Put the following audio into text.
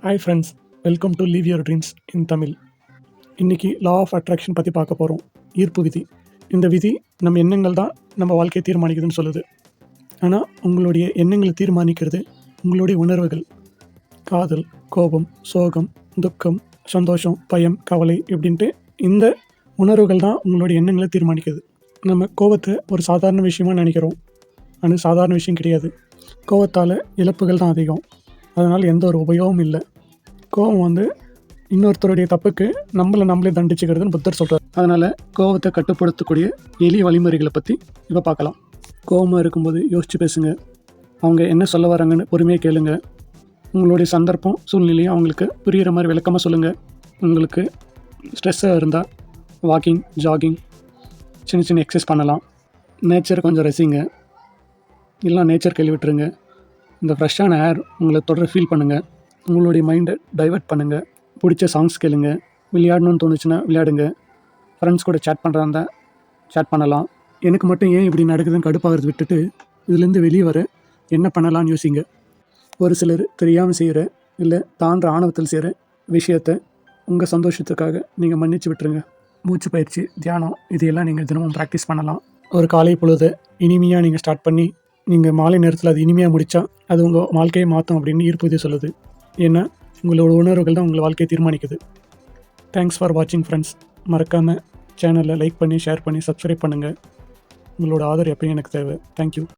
Hi friends, welcome to live your dreams in Tamil. இன்றைக்கி law of attraction பற்றி பார்க்க போகிறோம். ஈர்ப்பு விதி. இந்த விதி நம்ம எண்ணங்கள் தான் நம்ம வாழ்க்கையை தீர்மானிக்குதுன்னு சொல்லுது. ஆனால் உங்களுடைய எண்ணங்களை தீர்மானிக்கிறது உங்களுடைய உணர்வுகள். காதல், கோபம், சோகம், துக்கம், சந்தோஷம், பயம், கவலை இப்படின்ட்டு இந்த உணர்வுகள் தான் உங்களுடைய எண்ணங்களை தீர்மானிக்குது. நம்ம கோபத்தை ஒரு சாதாரண விஷயமாக நினைக்கிறோம். ஆனால் சாதாரண விஷயம் கிடையாது. கோபத்தால் இழப்புகள் தான் அதிகம். அதனால் எந்த ஒரு உபயோகமும் இல்லை. கோபம் இன்னொருத்தருடைய தப்புக்கு நம்மளே தண்டிச்சுக்கிறதுன்னு புத்தர் சொல்கிறார். அதனால் கோபத்தை கட்டுப்படுத்தக்கூடிய எளிய வழிமுறைகளை பற்றி இப்போ பார்க்கலாம். கோபமாக இருக்கும்போது யோசித்து பேசுங்க. அவங்க என்ன சொல்ல வராங்கன்னு பொறுமையாக கேளுங்க. உங்களுடைய சந்தர்ப்பம், சூழ்நிலையும் அவங்களுக்கு புரிகிற மாதிரி விளக்கமாக சொல்லுங்கள். உங்களுக்கு ஸ்ட்ரெஸ்ஸாக இருந்தால் வாக்கிங், ஜாகிங், சின்ன சின்ன எக்ஸசைஸ் பண்ணலாம். நேச்சரை கொஞ்சம் ரசிங்க. இல்லை நேச்சர் கேள்வி விட்டுருங்க. இந்த ஃப்ரெஷ்ஷான ஏர் உங்களை தொடர ஃபீல் பண்ணுங்கள். உங்களுடைய மைண்டை டைவர்ட் பண்ணுங்கள். பிடிச்ச சாங்ஸ் கேளுங்க. விளையாடணும்னு தோணுச்சுன்னா விளையாடுங்க. ஃப்ரெண்ட்ஸ் கூட சேட் பண்ணுறாங்க, சேட் பண்ணலாம். எனக்கு மட்டும் ஏன் இப்படி நடக்குதுன்னு கடுப்பாகிறது விட்டுட்டு இதுலேருந்து வெளியே வர என்ன பண்ணலான்னு யோசிங்க. ஒரு சிலர் தெரியாமல் செய்கிற இல்லை தாண்ட ஆணவத்தில் செய்கிற விஷயத்தை உங்கள் சந்தோஷத்துக்காக நீங்கள் மன்னிச்சு விட்டுருங்க. மூச்சு பயிற்சி, தியானம் இதையெல்லாம் நீங்கள் தினமும் ப்ராக்டிஸ் பண்ணலாம். ஒரு காலை பொழுதை இனிமையாக நீங்கள் ஸ்டார்ட் பண்ணி நீங்கள் மாலை நேரத்தில் அது இனிமையாக முடித்தா அது உங்கள் வாழ்க்கையை மாற்றும் அப்படின்னு ஈர்ப்பு விதி சொல்லுது. ஏன்னா உங்களோட உணர்வுகள் தான் உங்கள் வாழ்க்கையை தீர்மானிக்குது. தேங்க்ஸ் ஃபார் வாட்சிங் ஃப்ரெண்ட்ஸ். மறக்காமல் சேனலை லைக் பண்ணி, ஷேர் பண்ணி, சப்ஸ்கிரைப் பண்ணுங்கள். உங்களோட ஆதரவு எப்பயும் எனக்கு தேவை. தேங்க்யூ.